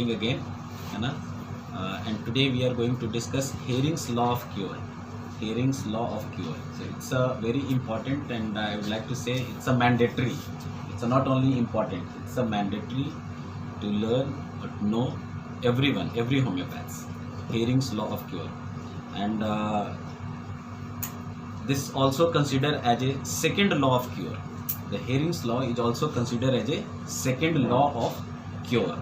meeting again, है ना? And today we are going to discuss Hering's law of cure. Hering's law of cure. So it's a very important, and I would like to say it's a mandatory. It's a not only important, it's a mandatory to learn or to know everyone, every homeopaths. Hering's law of cure, and this also considered as a second law of cure. The Hering's law is also considered as a second law of cure.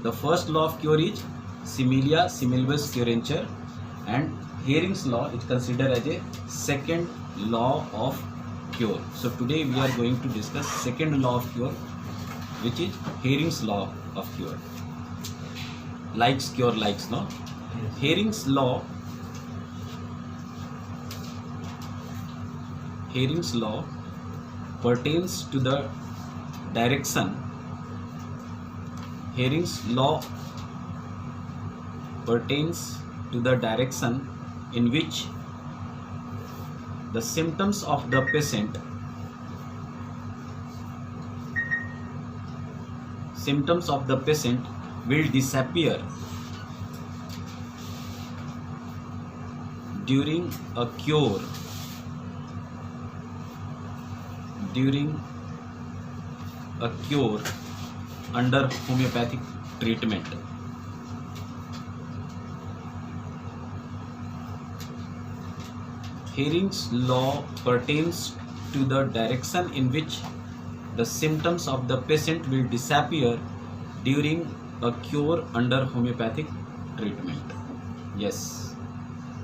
The first law of cure is Similia similibus curentur, and Hering's law is considered as a second law of cure. So today we are going to discuss second law of cure, which is Hering's law of cure. Likes cure likes, no? Yes. Hering's law pertains to the direction. Hering's law pertains to the direction in which the symptoms of the patient will disappear during a cure, under homeopathic treatment. Hering's law pertains to the direction in which the symptoms of the patient will disappear during a cure under homeopathic treatment. Yes,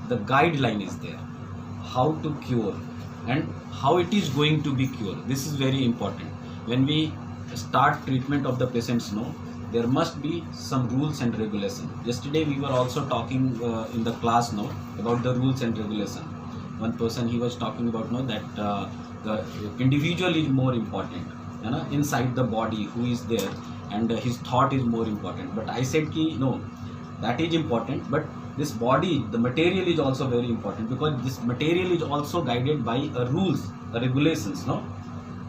the guideline is there, how to cure and how it is going to be cured. This is very important. When we start treatment of the patients, there must be some rules and regulations. Yesterday we were also talking in the class about the rules and regulations. One person, he was talking about that the individual is more important, inside the body who is there, and his thought is more important. But I said ki no, that is important, but this body, the material is also very important, because this material is also guided by rules, regulations,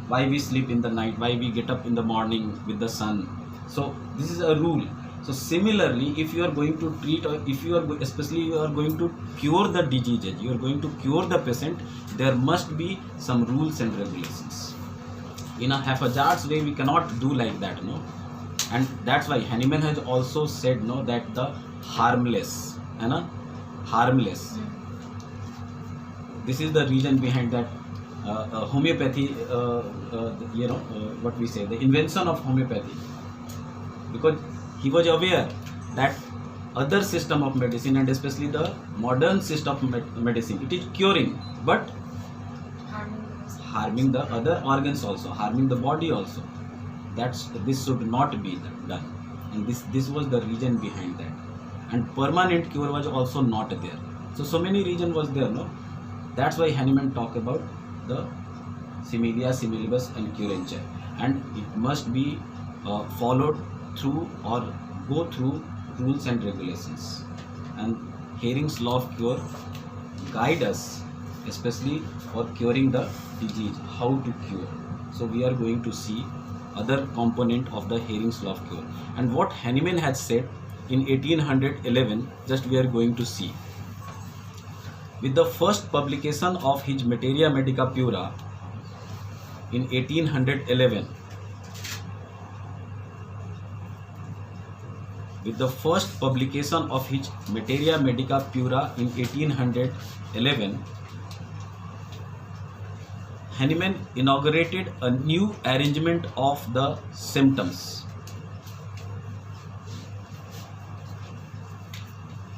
why we sleep in the night, why we get up in the morning with the sun. So this is a rule. So similarly, if you are going to treat, or if you are, especially you are going to cure the diseases, you are going to cure the patient, there must be some rules and regulations. In a haphazard way, we cannot do like that, and that's why Hahnemann has also said that the harmless, harmless. This is the reason behind that homeopathy, what we say, the invention of homeopathy, because he was aware that other system of medicine, and especially the modern system of medicine, it is curing, but harming the other organs also, harming the body also. This should not be done, and this was the reason behind that. And permanent cure was also not there. So many reasons was there, That's why Hahnemann talked about the Similia similibus and curentur, and it must be followed through or go through rules and regulations. And Hering's law of cure guide us, especially for curing the disease, how to cure. So we are going to see other component of the Hering's law of cure, and what Hahnemann had said in 1811, just we are going to see. With the first publication of his Materia Medica Pura in 1811, with the first publication of his Materia Medica Pura in 1811, Hahnemann inaugurated a new arrangement of the symptoms.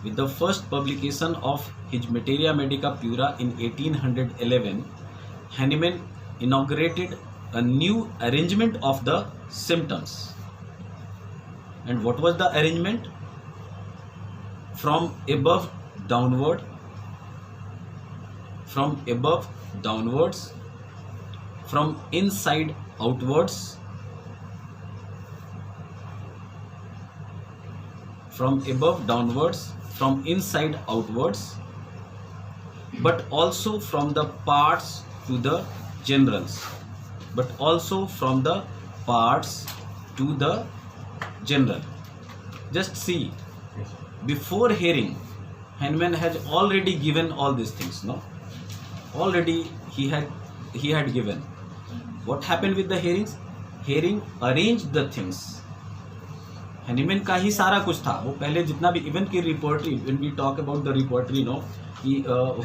With the first publication of his Materia Medica Pura in 1811, Hahnemann inaugurated a new arrangement of the symptoms. And what was the arrangement? From above downward, from above downwards, from inside outwards, from above downwards, from inside outwards, but also from the parts to the generals, to the general. Just see, before hearing, Hahnemann has already given all these things, no? Already he had given. What happened with the hearings? Hearing arranged the things. Hahnemann का ही सारा कुछ था, वो पहले जितना भी, even की repertory, when we talk about the repertory, no,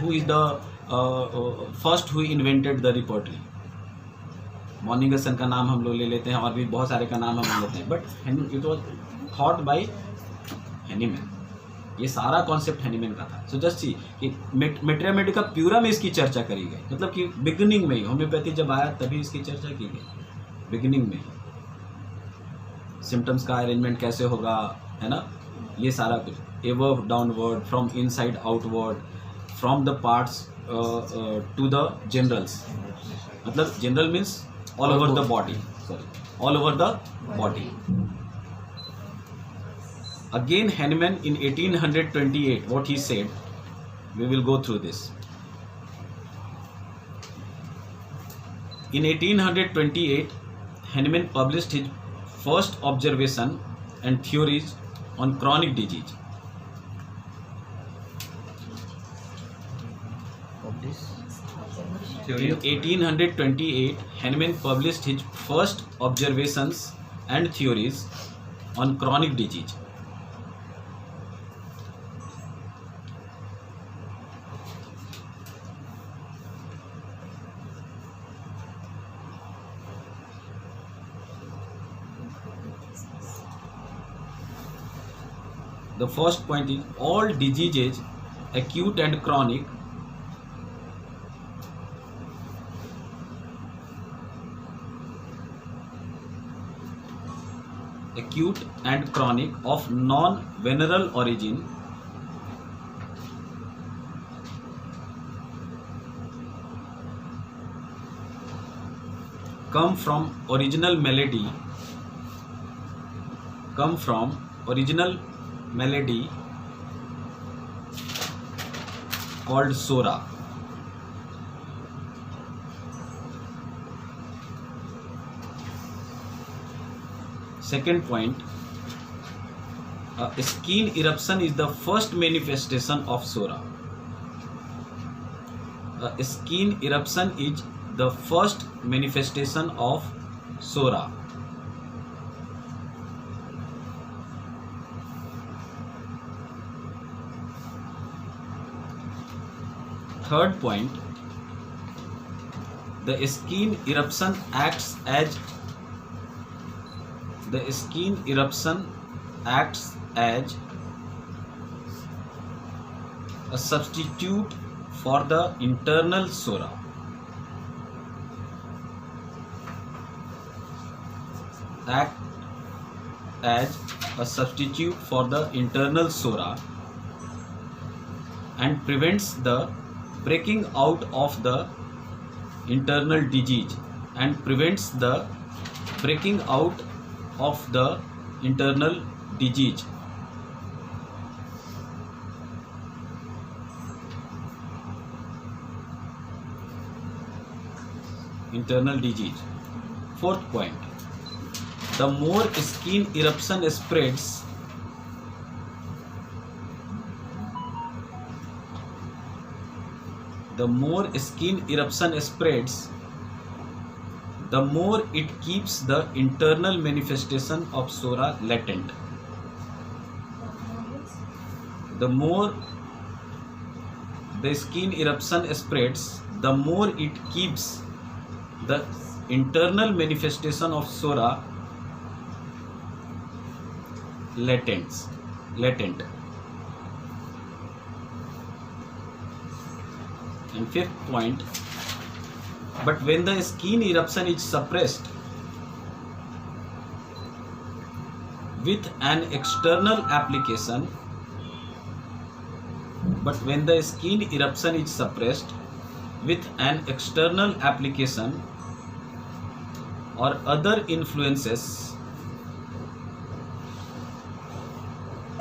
who is the first who invented the repertory? मॉर्निंगसन का नाम हम लोग ले लेते हैं, और भी बहुत सारे का नाम हम लेते हैं, but it was thought bye Hahnemann. ये सारा कॉन्सेप्ट हैनीमैन का था. सो जस्ट सी कि मैथमेटिका प्यूरा में इसकी चर्चा करी गई, मतलब कि बिगिनिंग में ही होम्योपैथी जब आया तभी इसकी चर्चा की गई, बिगिनिंग में ही. सिम्टम्स का अरेंजमेंट कैसे होगा, है ना, ये सारा कुछ, एवर्ड downward, from inside outward, from the parts to the generals. मतलब general means all over the body, all over the body. Again Hahnemann in 1828, what he said, we will go through this. In 1828 Hahnemann published his first observation and theories on chronic disease. In 1828, Hahnemann published his first observations and theories on chronic disease. The first point is all diseases, acute and chronic, of non-venereal origin come from original malady called SORA. Second point, skin eruption is the first manifestation of SORA. Skin eruption is the first manifestation of SORA. Third point, the skin eruption acts as a substitute for the internal SORA. Act as a substitute for the internal SORA and prevents the breaking out of the internal disease and prevents the breaking out of the internal disease. Fourth point, the more skin eruption spreads, the more it keeps the internal manifestation of SORA latent. The more the skin eruption spreads, the more it keeps the internal manifestation of SORA latent. And fifth point, but when the skin eruption is suppressed with an external application, or other influences,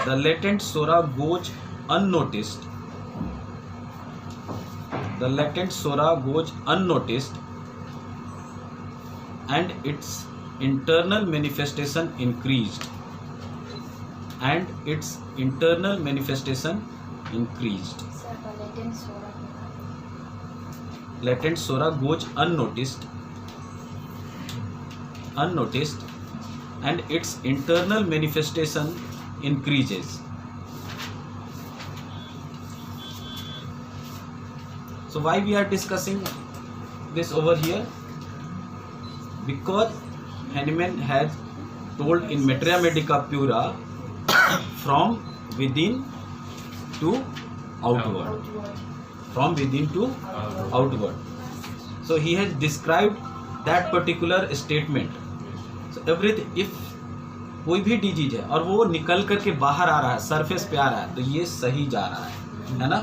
the latent SORA goes unnoticed. And its internal manifestation increased. and its internal manifestation increased. Latent sora goes unnoticed, and its internal manifestation increases. So why we are discussing this over here? Because Hahnemann has told in Materia Medica Pura from within to outward. From within to outward. So he has described that particular statement. So everything, if कोई भी disease है और वो निकल करके बाहर आ रहा है, सरफेस पे आ रहा है, तो ये सही जा रहा है ना?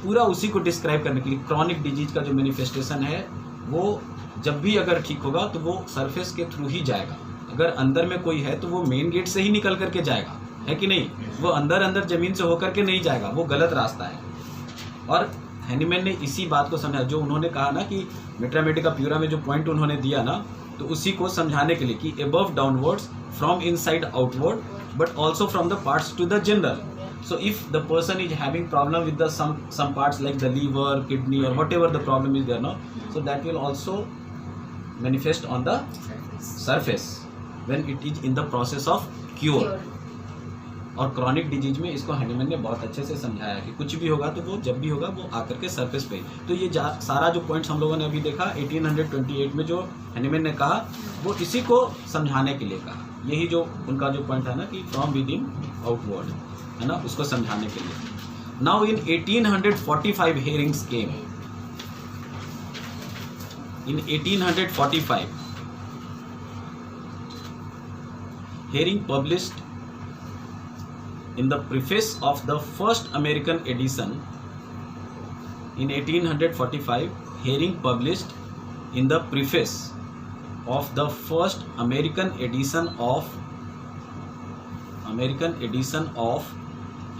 पूरा उसी को डिस्क्राइब करने के लिए क्रॉनिक डिजीज का जो मैनिफेस्टेशन है वो जब भी अगर ठीक होगा तो वो सरफेस के थ्रू ही जाएगा. अगर अंदर में कोई है तो वो मेन गेट से ही निकल करके जाएगा, है कि नहीं? वो अंदर जमीन से होकर के नहीं जाएगा, वो गलत रास्ता है. और हैनीमैन ने इसी बात को समझा, जो उन्होंने कहा ना कि मेटेरिया मेडिका प्यूरा में जो पॉइंट उन्होंने दिया ना, तो उसी को समझाने के लिए कि above downwards, from inside outward, but also from the parts to the general. So if the person is having problem with the some parts like the liver, kidney or whatever the problem is there now, so that will also manifest on the surface when it is in the process of cure. और chronic disease में इसको Hahnemann ने बहुत अच्छे से समझाया कि कुछ भी होगा तो वो जब भी होगा वो आकर के सरफेस पे. तो ये सारा जो पॉइंट्स हम लोगों ने अभी देखा 1828 में जो हैनीमैन ने कहा, वो इसी को समझाने के लिए कहा. यही जो उनका जो पॉइंट है ना कि फ्रॉम विद इन आउटवर्ड, है ना, उसको समझाने के लिए. Now in 1845 Hering's came. In 1845 herring published in the preface of the first American edition. In 1845, Hering published in the preface of the first American edition of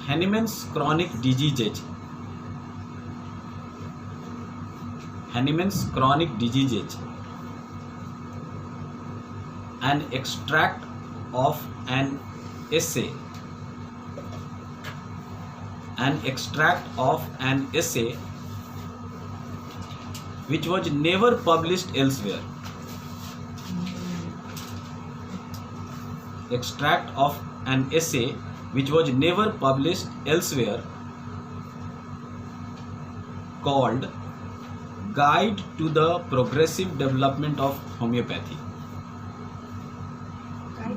Hahnemann's Chronic Diseases. Hahnemann's Chronic Diseases. An extract of an essay. An extract of an essay which was never published elsewhere. Extract of an essay which was never published elsewhere, called Guide to the Progressive Development of Homeopathy.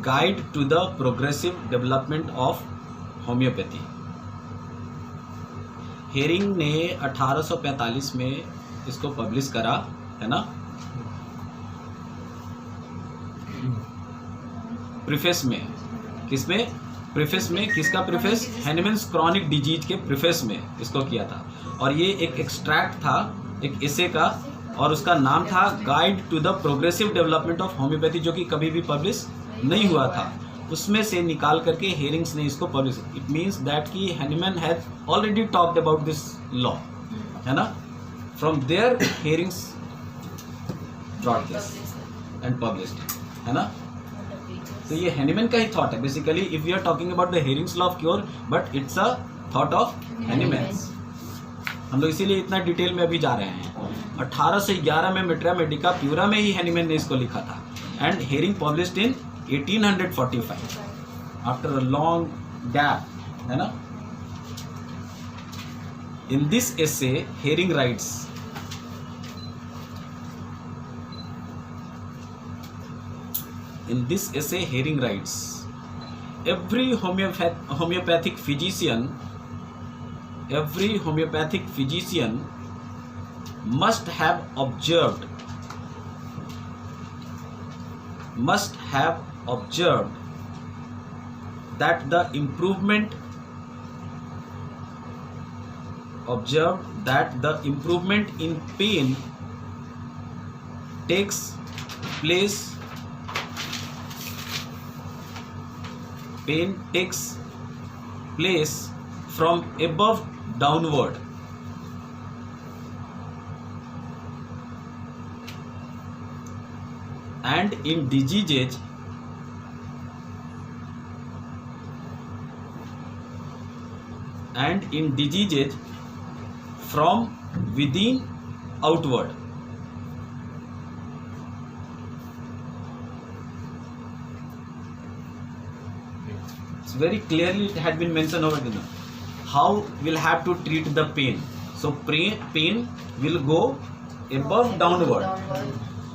Guide to the Progressive Development of Homeopathy. Herring ने 1845 में इसको publish करा, है ना, preface में. किसमें? Preface में. किसका प्रीफेस? हैनीमैन्स क्रॉनिक डिजीज के प्रीफेस में इसको किया था. और ये एक एक्सट्रैक्ट था एक एसे का, और उसका नाम था guide to the progressive development of homoeopathy, जो कि कभी भी पब्लिश नहीं हुआ था. उसमें से निकाल करके हेरिंग्स ने इसको पब्लिश. इट मीन्स दैट कि Hahnemann has already talked about this law, है ना. From there Hering's brought this and published, है ना. तो ये हैनीमैन का ही थॉट है basically. If you are talking about the Hering's law of cure, but it's a thought of Hahnemann's. हम लोग इसीलिए इतना डिटेल में अभी जा रहे हैं. 1811 में मेटेरिया मेडिका प्यूरा में ही हैनीमैन ने इसको लिखा था, and herring published in 1845 after a long gap, है ना. In this essay, Hering writes, every homeopathic physician must have observed that the improvement in pain takes place from above downward. And in diseases and in diseases from within outward. It's very clearly it had been mentioned over there. How we'll have to treat the pain. So pain will go above downward.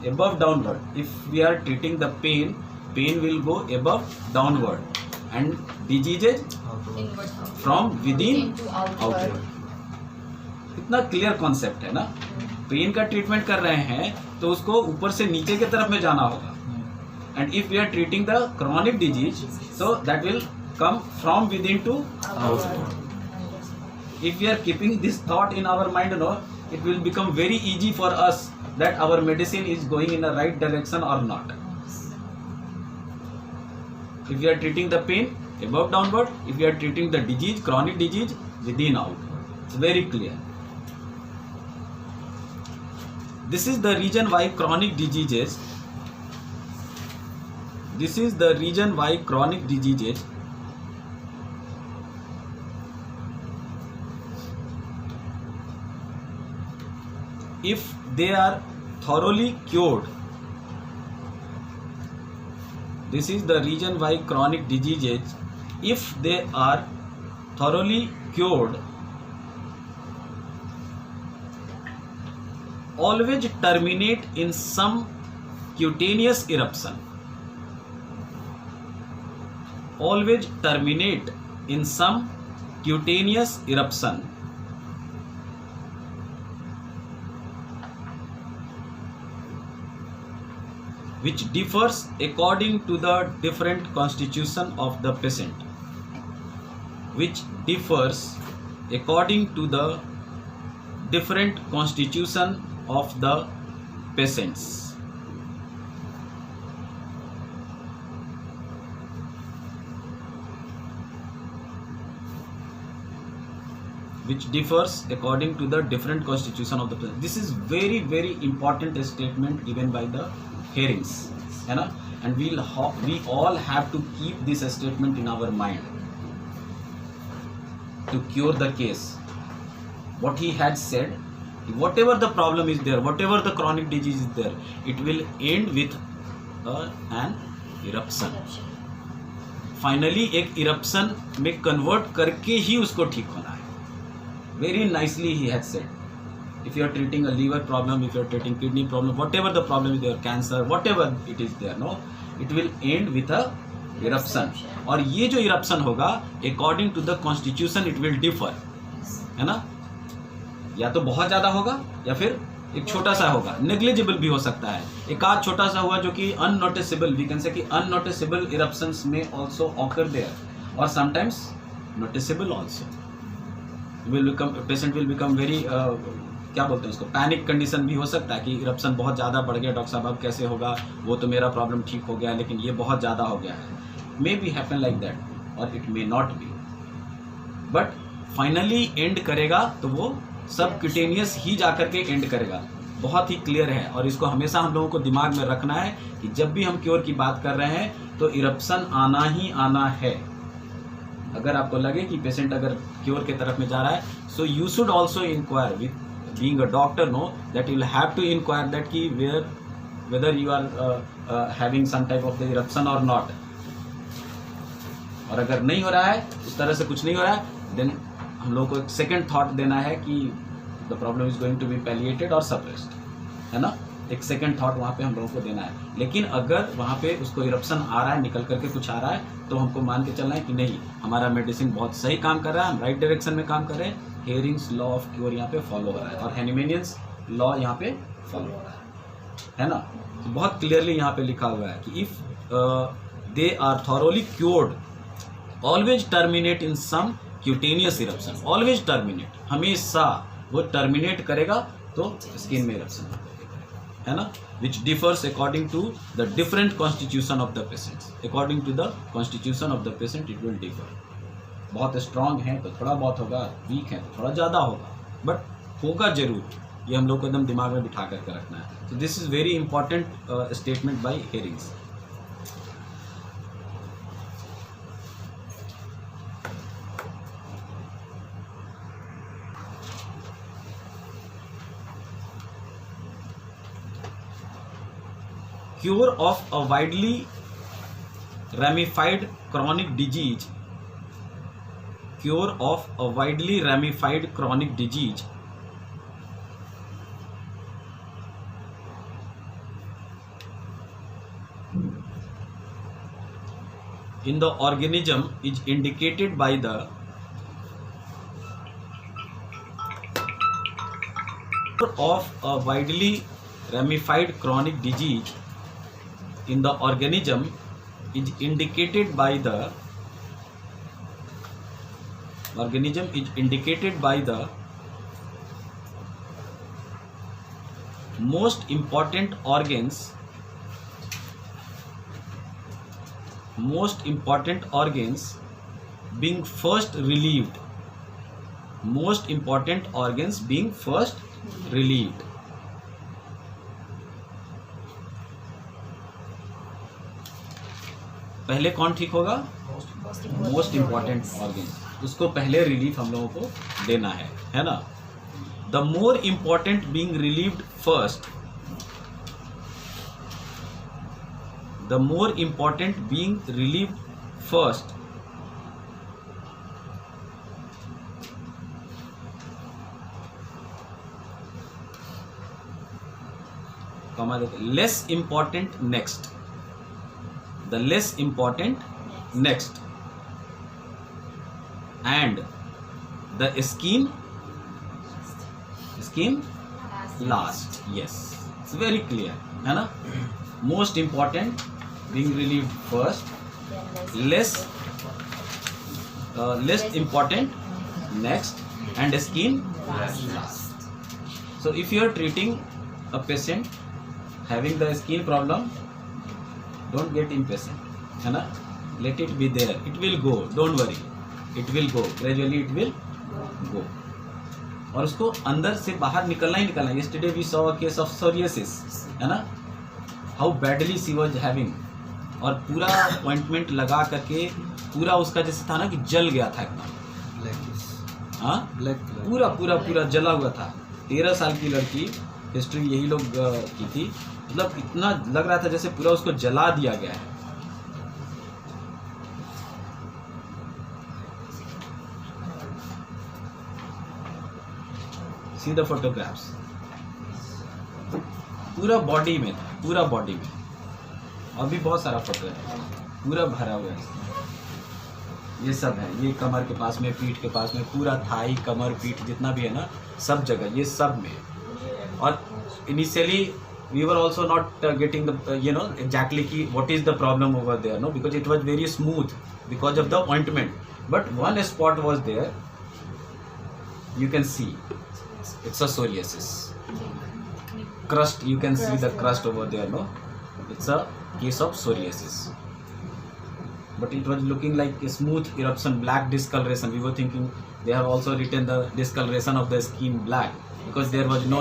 Above downward. If we are treating the pain will go above downward, and diseases from within outward. इतना clear concept है ना. Pen का treatment कर रहे हैं तो उसको ऊपर से नीचे की तरफ में जाना होगा. And if we are treating the chronic disease, so that will come from within to outward. If we are keeping this thought in our mind, it will become very easy for us that our medicine is going in the right direction or not. If we are treating the pain above downward, if we are treating the disease, chronic disease, within outward. It's very clear. This is the reason why chronic diseases, if they are thoroughly cured, this is the reason why chronic diseases, if they are thoroughly cured, always terminate in some cutaneous eruption. Always terminate in some cutaneous eruption, which differs according to the different constitution of the patient. Which differs according to the different constitution of the patients. Which differs according to the different constitution of the patient. This is very, very important statement given by the hearings, है ना. And we all have to keep this statement in our mind to cure the case. What he had said, whatever the problem is there, whatever the chronic disease is there, it will end with an eruption. Finally एक eruption में convert करके ही उसको ठीक होना है. Very nicely he had said. If you are treating a liver problem, if you are treating kidney problem, whatever the problem is there, cancer, whatever it is there, no, it will end with a eruption. और ये जो eruption होगा, according to the constitution, it will differ, है ना. या तो बहुत ज़्यादा होगा या फिर एक छोटा सा होगा. नेग्लिजिबल भी हो सकता है. एक आध छोटा सा हुआ जो कि अननोटिसेबल, वी कैन से कि अननोटिसेबल eruptions may also occur there, or sometimes noticeable also. Patient will become very क्या बोलते हैं उसको, पैनिक कंडीशन भी हो सकता है कि इरप्शन बहुत ज़्यादा बढ़ गया, डॉक्टर साहब अब कैसे होगा, वो तो मेरा प्रॉब्लम ठीक हो गया लेकिन ये बहुत ज़्यादा हो गया है. May be happen like that और it may not be, but finally end करेगा तो वो सब क्यूटेनियस ही जा कर के एंड करेगा. बहुत ही क्लियर है और इसको हमेशा हम लोगों को दिमाग में रखना है कि जब भी हम क्योर की बात कर रहे हैं तो इरप्शन आना ही आना है. अगर आपको लगे कि पेशेंट अगर क्योर के तरफ में जा रहा है, so you should also inquire with being a doctor, no, that you'll have to inquire that ki whether you are having some type of the eruption or not. और अगर नहीं हो रहा है, उस तरह से कुछ नहीं हो रहा है, then हम लोगों को एक सेकेंड थॉट देना है कि the problem is going to be palliated or suppressed, है ना. एक सेकेंड थॉट वहाँ पे हम लोगों को देना है. लेकिन अगर वहाँ पे उसको इरप्शन आ रहा है, निकल करके कुछ आ रहा है, तो हमको मान के चलना है कि नहीं, हमारा मेडिसिन बहुत सही काम कर रहा है, हम राइट डायरेक्शन में काम कर रहे हैं. हेयरिंग्स लॉ ऑफ क्योर यहाँ पे फॉलो हो रहा है और हैनिमेनियंस लॉ यहाँ पे फॉलो हो रहा है ना. तो बहुत क्लियरली यहाँ पे लिखा हुआ है कि if they are thoroughly cured, always terminate in some cutaneous eruption. Always terminate, हमेशा वो टर्मिनेट करेगा तो स्किन में इरप्शन है ना. Which differs according to the different constitution of the patients. According to the constitution of the patient it will differ. बहुत strong है तो थोड़ा बहुत होगा, वीक है तो थोड़ा ज़्यादा होगा, बट होगा जरूर. ये हम लोग को एकदम दिमाग में बिठा करके रखना है. तो this is very important statement by hearings. cure of a widely ramified chronic disease, cure of a widely ramified chronic disease in the organism is indicated by the of a widely ramified chronic disease in the organism is indicated by the most important organs being first relieved, most important organs being first relieved. पहले कौन ठीक होगा? Most important organ, उसको पहले relief हम लोगों को देना है ना. The more important being relieved first, the more important being relieved first, less important next, the less important next, and the skin last. Yes, it's very clear है ना. Most important being relieved first, less important next, and skin last. So if you are treating a patient having the skin problem, don't get impatient है ना. Let it be there, it will go, don't worry, it will go gradually, it will go. और उसको अंदर से बाहर निकलना ही निकलना. Yesterday we saw a case of psoriasis है ना, how badly she was having, और पूरा अपॉइंटमेंट लगा करके पूरा उसका जैसे था ना कि जल गया था एकदम, हाँ पूरा जला हुआ था. 13 साल की लड़की, हिस्ट्री यही लोग की थी, मतलब इतना लग रहा था जैसे पूरा उसको जला दिया गया है. सी द फोटोग्राफ्स, पूरा बॉडी में था, पूरा बॉडी में. और भी बहुत सारा फोटो है, पूरा भरा हुआ है. ये सब है, ये कमर के पास में, पीठ के पास में, पूरा थाई, कमर, पीठ जितना भी है ना, सब जगह ये सब में. और initially we were also not getting the exactly कि what is the problem over there, no, because it was very smooth because of the ointment. But one spot was there, you can see it's a psoriasis crust, you can see the crust over there, no, it's a case of psoriasis. But it was looking like a smooth eruption, black discoloration. We were thinking they have also written the discoloration of the skin black, because there was no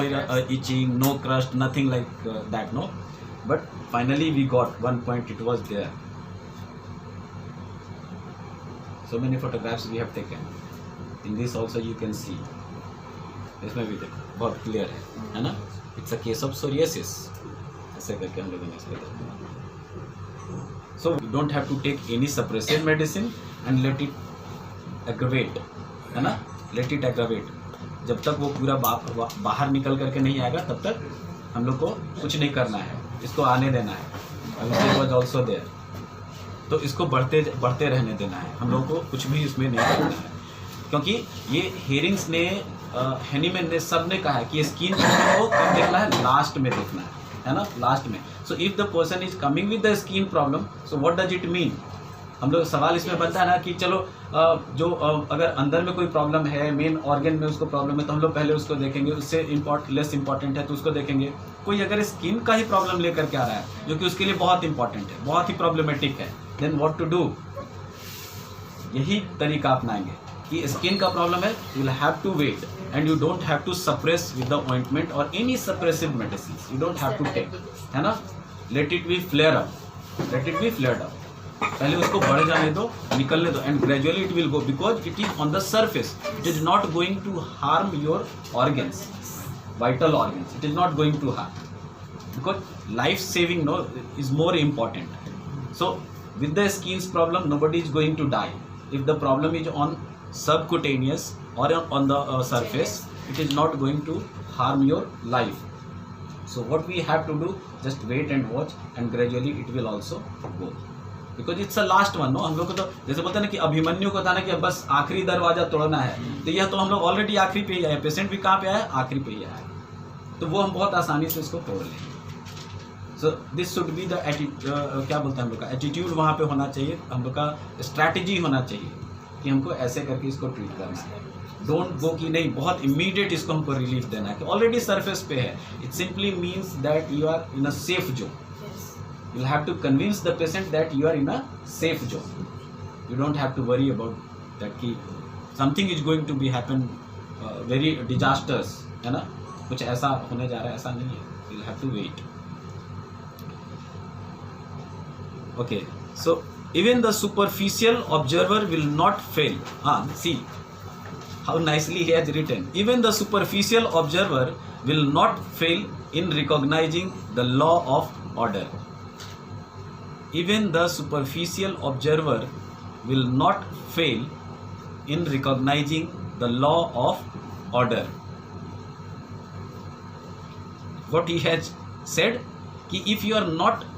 itching, no crust, nothing like that, no. But finally we got one point, it was there. So many photographs we have taken. In this also you can see, इसमें भी देखो बहुत clear है ना. It's a case of psoriasis, ऐसे करके हम लोगों ने इसको देखा. So you don't have to take any suppressive medicine and let it aggravate है ना, लेट इट एग्रवेट. जब तक वो पूरा बाहर निकल करके नहीं आएगा तब तक हम लोग को कुछ नहीं करना है, इसको आने देना है. वॉज ऑल्सो देयर, तो इसको बढ़ते रहने देना है. हम लोग को कुछ भी इसमें नहीं करना है, क्योंकि ये हेरिंग्स ने, हेनीमैन ने, सब ने कहा है कि स्किन को कब देखना है, लास्ट में देखना है ना, लास्ट में. So if the person is coming with the skin problem, so what does it mean. हम लोग सवाल इसमें बनता है ना कि चलो जो अगर अंदर में कोई प्रॉब्लम है, मेन ऑर्गन में उसको प्रॉब्लम है, तो हम लोग पहले उसको देखेंगे. उससे लेस इंपॉर्टेंट है तो उसको देखेंगे. कोई अगर स्किन का ही प्रॉब्लम लेकर के आ रहा है जो कि उसके लिए बहुत इंपॉर्टेंट है, बहुत ही प्रॉब्लमेटिक है, देन व्हाट टू डू. यही तरीका अपनाएंगे कि स्किन का प्रॉब्लम है, you will have to wait and you don't have to suppress with the ointment और any suppressive medicine, you don't have to take, है ना. Let it be flare up, let it be flared up. पहले उसको बढ़ जाने दो, निकलने दो, and gradually it will go, because it is on the surface, it is not going to harm your organs, vital organs, it is not going to harm, because life saving is more important. So with the skin's problem, nobody is going to die. If the problem is on subcutaneous or on the surface, it is not going to harm your life. So what we have to do, just wait and watch, and gradually it will also go, because it's the last one. हम लोग को तो जैसे बोलते हैं ना कि अभिमन्यु को था ना कि अब बस आखिरी दरवाजा तोड़ना है, तो यह तो हम लोग ऑलरेडी आखिरी पे ही आए, पेशेंट भी कहाँ पे आया, आखिरी पे ही आया, तो वो हम बहुत आसानी से इसको तोड़ लेंगे. So this should be the क्या बोलते हैं हम लोग का एटीट्यूड वहाँ पे होना चाहिए, हम लोग का स्ट्रैटेजी होना चाहिए कि हमको ऐसे करके इसको ट्रीट करना है. डोंट गो कि नहीं बहुत इमीडिएट इसको हमको रिलीफ देना है कि ऑलरेडी सरफेस पे है. It simply means that you are in a safe zone. You have to convince the patient that you are in a safe zone. You don't have to worry about that कि something is going to be happen very disasters, है ना, कुछ ऐसा होने जा रहा है, ऐसा नहीं है. You have to wait. Okay, so even the superficial observer will not fail. See how nicely he has written. Even the superficial observer will not fail in recognizing the law of order. Even the superficial observer will not fail in recognizing the law of order. What he has said, कि if you are not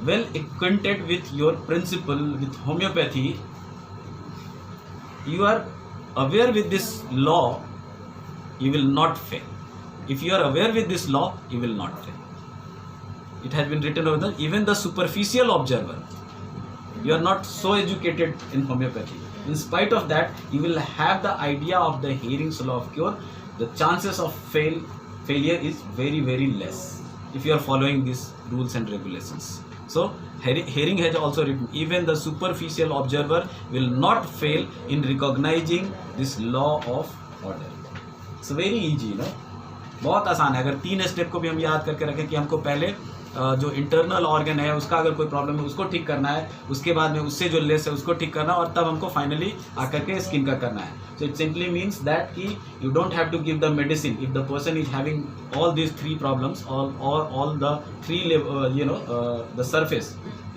well acquainted with your principle, with homeopathy, you are aware with this law, you will not fail. If you are aware with this law, you will not fail. It has been written over there, even the superficial observer, you are not so educated in homeopathy, in spite of that you will have the idea of the Hering's law of cure. The chances of failure is very, very less if you are following these rules and regulations. So Hering has also written, even the superficial observer will not fail in recognizing this law of order. It's very easy, no? बहुत आसान है. अगर 3 step को भी हम याद करके रखें कि हमको पहले जो इंटरनल ऑर्गन है उसका अगर कोई प्रॉब्लम है उसको ठीक करना है, उसके बाद में उससे जो लेस है उसको ठीक करना है, और तब हमको फाइनली आकर के स्किन का करना है. So it simply means that कि you don't have to give the medicine if the person is having all these 3 problems, all the 3 the surface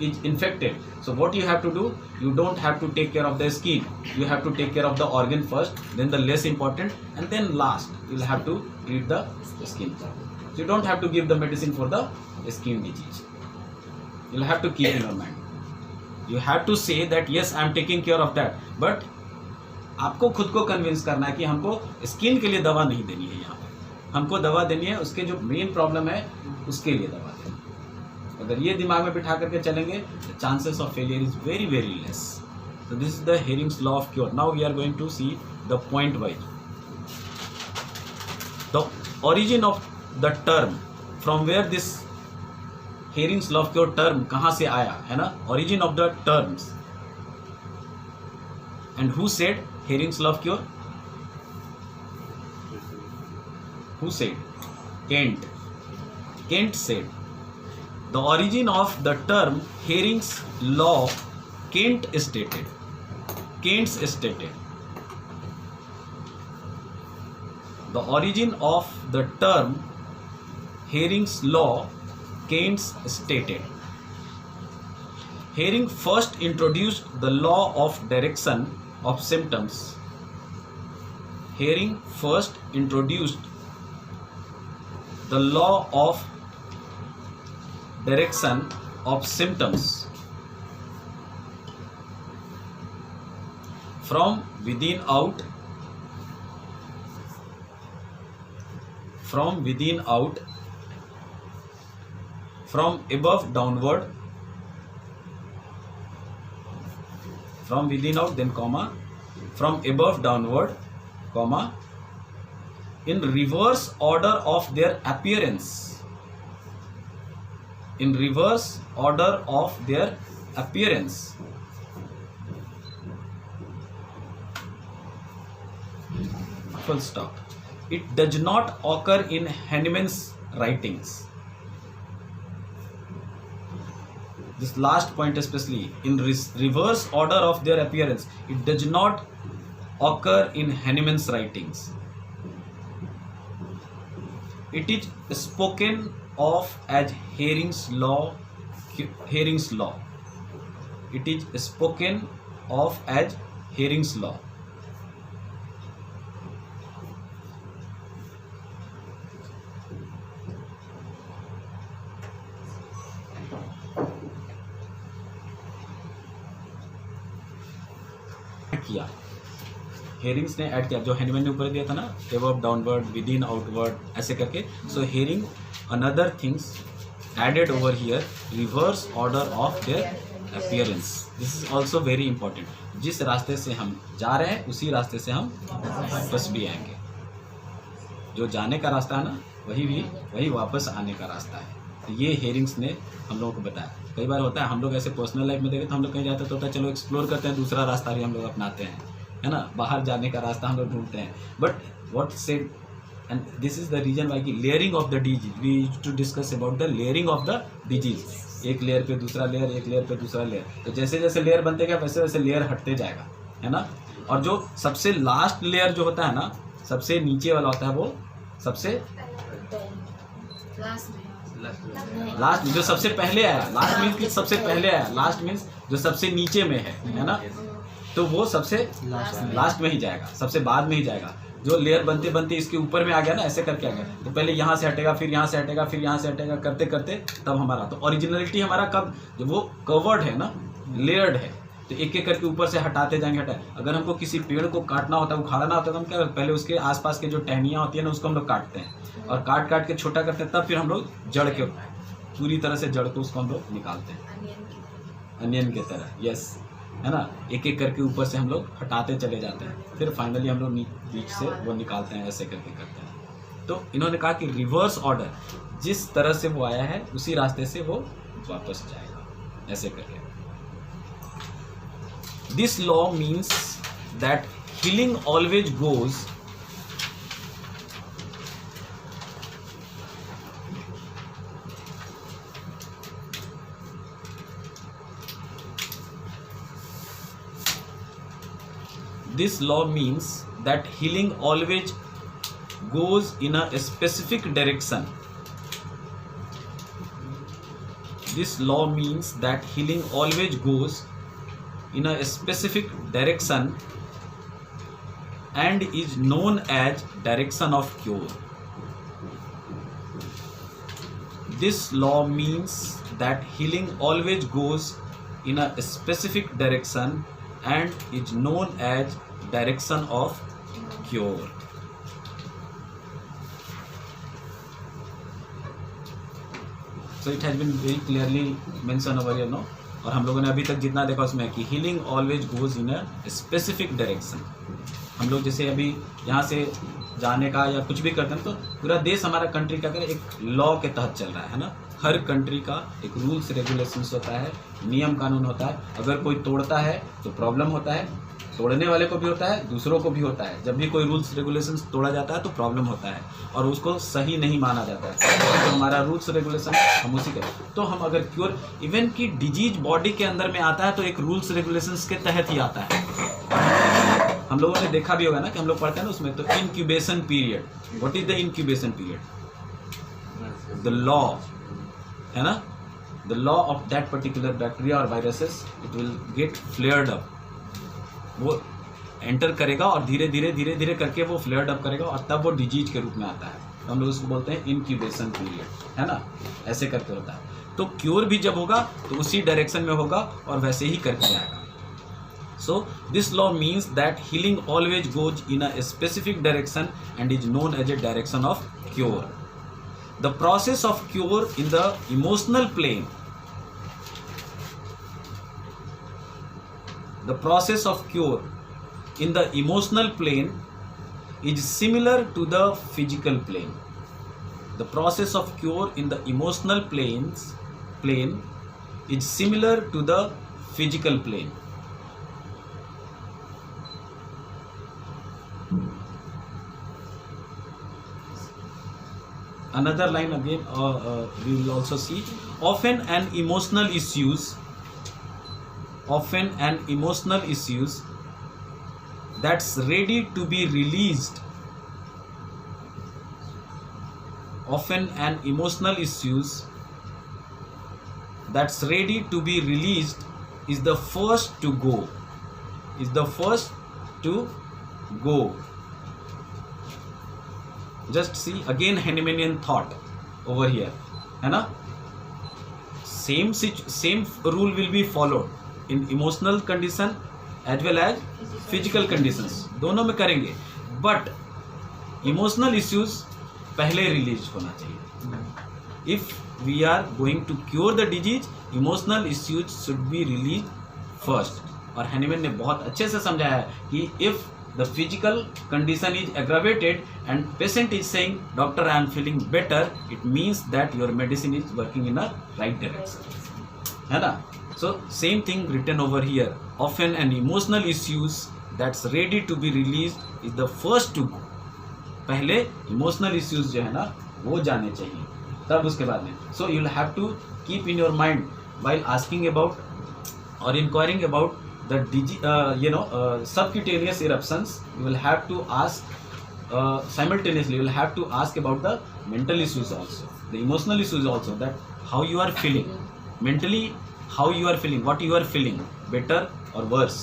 is infected. So what you have to do, you don't have to take care of the skin, you have to take care of the organ first, then the less important, and then last you'll have to treat the skin. So you don't have to give the medicine for the skin disease. You'll have to keep in your mind, you have to say that yes I am taking care of that, but आपको खुद को convince करना है कि हमको skin के लिए दवा नहीं देनी है, यहाँ पे हमको दवा देनी है उसके जो मेन प्रॉब्लम है उसके लिए दवा देनी है. अगर ये दिमाग में बिठा करके चलेंगे, the chances of failure is very, very less. So this is the Hering's law of cure. Now we are going to see the point wise. The origin of the term, from where this Hering's law of cure term कहाँ से आया है ना, origin of the terms. And who said Hering's law of cure? Who said? Kent. Kent said. The origin of the term Hering's law, Kent stated. Kent stated. The origin of the term Hering's law, Kent stated. Hering first introduced the law of direction of symptoms. Hering first introduced the law of direction of symptoms from within out, from within out, from above downward, from within out, then comma, from above downward, comma, in reverse order of their appearance, in reverse order of their appearance. Full stop. It does not occur in Hahnemann's writings. This last point especially, in reverse order of their appearance, it does not occur in Hahnemann's writings. It is spoken of as Hering's law. Hering's law. It is spoken of as Hering's law. किया Hering's ने add किया, जो Hahnemann ने ऊपर दिया था ना, above downward, within, outward, ऐसे करके. So Hering another things added over here, reverse order of their appearance. This is also very important. जिस रास्ते से हम जा रहे हैं उसी रास्ते से हम वापस भी आएंगे. जो जाने का रास्ता है ना, वही वापस आने का रास्ता है. तो ये हेरिंग्स ने हम लोगों को बताया. कई बार होता है हम लोग ऐसे पर्सनल लाइफ में देखें तो हम लोग कहीं जाते तो होता है चलो एक्सप्लोर करते हैं, दूसरा रास्ता भी हम लोग अपनाते हैं, है ना, बाहर जाने का रास्ता हम लोग ढूंढते हैं. But what said, and this is the reason why की layering of the disease, we used to discuss about the layering of the disease. एक लेयर पे दूसरा लेयर, एक लेयर पे दूसरा लेयर. तो जैसे जैसे लेयर बनते गया वैसे वैसे लेयर हटते जाएगा, है ना. और जो सबसे लास्ट लेयर जो होता है ना, सबसे नीचे वाला होता है, वो सबसे लास्ट, जो सबसे पहले आया. लास्ट मीन्स कि सबसे पहले आया, लास्ट मीन्स जो सबसे नीचे में है ना, तो वो सबसे लास्ट में ही जाएगा, सबसे बाद में ही जाएगा. जो लेयर बनते बनते इसके ऊपर में आ गया ना, ऐसे करके आ गया, तो पहले यहाँ से हटेगा, फिर यहाँ से हटेगा, फिर यहाँ से हटेगा, करते करते तब हमारा. तो ओरिजिनलिटी हमारा कब, जब वो कवर्ड है ना, लेयर्ड है, तो एक एक करके ऊपर से हटाते जाएंगे. अगर हमको किसी पेड़ को काटना होता है, उखाड़ना होता है, तो हम क्या करते हैं, पहले उसके आसपास के जो टहनियाँ होती है ना, उसको हम लोग काटते हैं और काट काट के छोटा करते हैं, तब फिर हम लोग जड़ के पूरी तरह से जड़ को उसको हम लोग निकालते हैं, अनियन की तरह. यस, है ना. एक एक करके ऊपर से हम लोग हटाते चले जाते हैं, फिर फाइनली हम लोग बीच से वो निकालते हैं, ऐसे करके करते हैं. तो इन्होंने कहा कि रिवर्स ऑर्डर, जिस तरह से वो आया है उसी रास्ते से वो वापस जाएगा, ऐसे करके. This law means that healing always goes This law means that healing always goes in a specific direction. This law means that healing always goes in a specific direction and is known as direction of cure. This law means that healing always goes in a specific direction and is known as direction of cure. So it has been very clearly mentioned over here, no? और हम लोगों ने अभी तक जितना देखा उसमें कि healing always goes in a specific direction. हम लोग जैसे अभी यहाँ से जाने का या कुछ भी करते हैं तो पूरा देश हमारा कंट्री क्या करे, एक लॉ के तहत चल रहा है ना. हर कंट्री का एक रूल्स रेगुलेशंस होता है, नियम कानून होता है. अगर कोई तोड़ता है तो प्रॉब्लम होता है, तोड़ने वाले को भी होता है, दूसरों को भी होता है. जब भी कोई रूल्स रेगुलेशंस तोड़ा जाता है तो प्रॉब्लम होता है और उसको सही नहीं माना जाता है. तो हमारा रूल्स रेगुलेशन हम उसी के, तो हम अगर क्योर, इवन की डिजीज बॉडी के अंदर में आता है तो एक रूल्स रेगुलेशंस के तहत ही आता है. हम लोगों ने देखा भी होगा ना कि हम लोग पढ़ते हैं ना उसमें, तो incubation period. What is the incubation period? The law, है ना, the law of that particular bacteria और viruses, it will get flared up. वो एंटर करेगा और धीरे धीरे धीरे धीरे करके वो फ्लेयर्ड अप करेगा और तब वो डिजीज के रूप में आता है. तो हम लोग उसको बोलते हैं इनक्यूबेशन पीरियड, है ना, ऐसे करके होता है. तो क्योर भी जब होगा तो उसी डायरेक्शन में होगा और वैसे ही करके आएगा. So this law means that healing always goes in a specific direction and is known as a direction of cure. The process of cure in the emotional plane, the process of cure in the emotional plane is similar to the physical plane. The process of cure in the emotional plane is similar to the physical plane. Another line again, we will also see, often an emotional issues that's ready to be released, often an emotional issues that's ready to be released is the first to go. Is the first to go. Just see again Hahnemannian thought over here, है ना? Same rule will be followed in emotional condition as well as physical conditions. दोनों में करेंगे, but emotional issues पहले release होना चाहिए. If we are going to cure the disease, emotional issues should be released first. और Hahnemann ने बहुत अच्छे से समझाया है कि if the physical condition is aggravated and patient is saying doctor I am feeling better, it means that your medicine is working in a right direction, है ना? So same thing written over here. Often an emotional issues that's ready to be released is the first to go. पहले emotional issues जो है ना वो जाने चाहिए, तब उसके बाद में. So you'll have to keep in your mind while asking about or inquiring about the subcutaneous eruptions. You will have to ask simultaneously. You will have to ask about the mental issues also, the emotional issues also. That how you are feeling mentally, how you are feeling, what you are feeling, better or worse,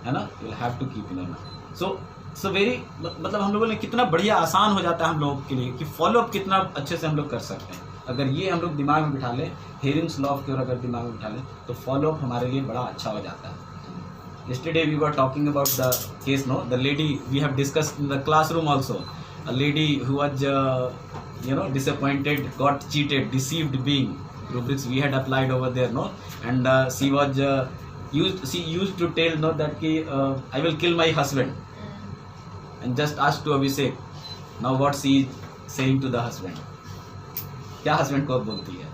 है ना? You will have to keep in your mind. So very मतलब हम लोगों ने कितना बढ़िया आसान हो जाता है हम लोगों के लिए कि फॉलो अप कितना अच्छे से हम लोग कर सकते हैं. अगर ये हम लोग दिमाग में बिठा लें, हेरिंग्स लॉ ऑफ क्योर अगर दिमाग में बिठा लें तो फॉलो अप हमारे लिए बड़ा अच्छा हो जाता है. Yesterday we were talking about the case, no? The lady we have discussed in the classroom also. A lady who was, disappointed, got cheated, deceived being. Rubrics we had applied over there, no? And she was she used to tell, no, that I will kill my husband. And just asked to Abhishek. Now what she is saying to the husband? क्या husband को बोलती है?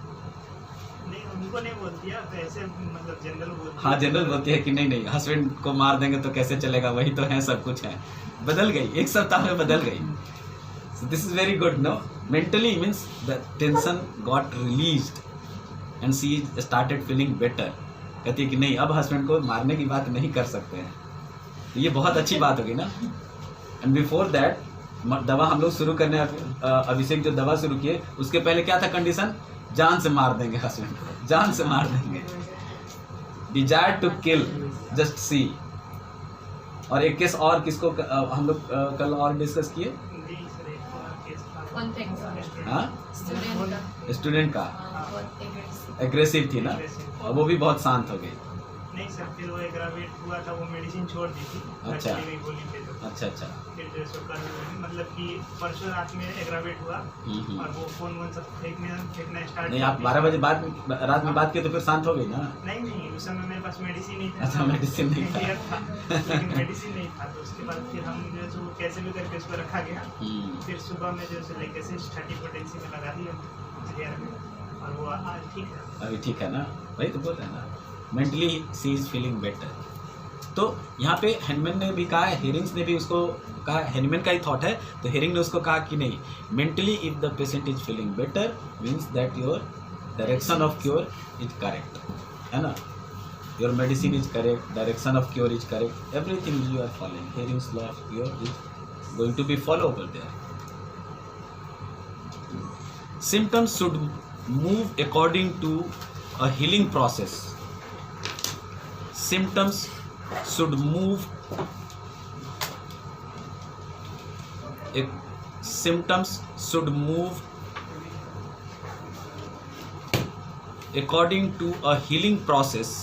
उनको नहीं बोलती है, ऐसे मतलब जनरल बोलती है. हाँ जनरल बोलती है कि नहीं हस्बैंड को मार देंगे तो कैसे चलेगा, वही तो है, सब कुछ है. बदल गई, एक सप्ताह में बदल गई. So this is very good, no? Mentally means the tension got released and she started feeling better. कहती है कि नहीं अब हस्बैंड को मारने की बात नहीं कर सकते हैं. तो ये बहुत अच्छी बात होगी ना. एंड बिफोर दैट दवा हम लोग शुरू करने, अभिषेक जो दवा शुरू किए उसके पहले क्या था कंडीशन? जान से मार देंगे हस्बैंड को, जान से मार देंगे. Desire to kill, just see. और एक केस और किसको हम लोग कल और डिस्कस किए? हाँ स्टूडेंट का एग्रेसिव थी ना, और वो भी बहुत शांत हो गई. नहीं सर, फिर वो एग्रावेट हुआ था, वो मेडिसिन छोड़ दी थी. अच्छा गोली पे तो अच्छा. फिर जो सो कल मतलब कि परसों रात में एग्रावेट हुआ और वो फोन सब फेंकना स्टार्ट. नहीं आप 12 बजे रात में बात किए तो फिर शांत हो गई ना? नहीं उस समय मेरे पास मेडिसिन नहीं था. अच्छा मेडिसिन नहीं था. लेकिन मेडिसिन नहीं था, तो उसके बाद फिर हम जो है कैसे भी करके उसको रखा गया. फिर सुबह में जो है लेके से 30 पोटेंसी में लगा दिया और वो आज ठीक है. अभी ठीक है ना? वही तो बोल रहे हैं ना, mentally she is feeling better. तो यहाँ पे हैनीमैन ने भी कहा है, हेरिंग्स ने भी उसको कहा, हैनीमैन का ही थॉट है, तो हेरिंग ने उसको कहा कि नहीं, mentally if the patient is feeling better means that your direction of cure is correct, है ना? Your medicine is correct, direction of cure is correct, everything you are following, Hering's law of cure is going to be followable there. Symptoms should move according to a healing process. Symptoms should move according to a healing process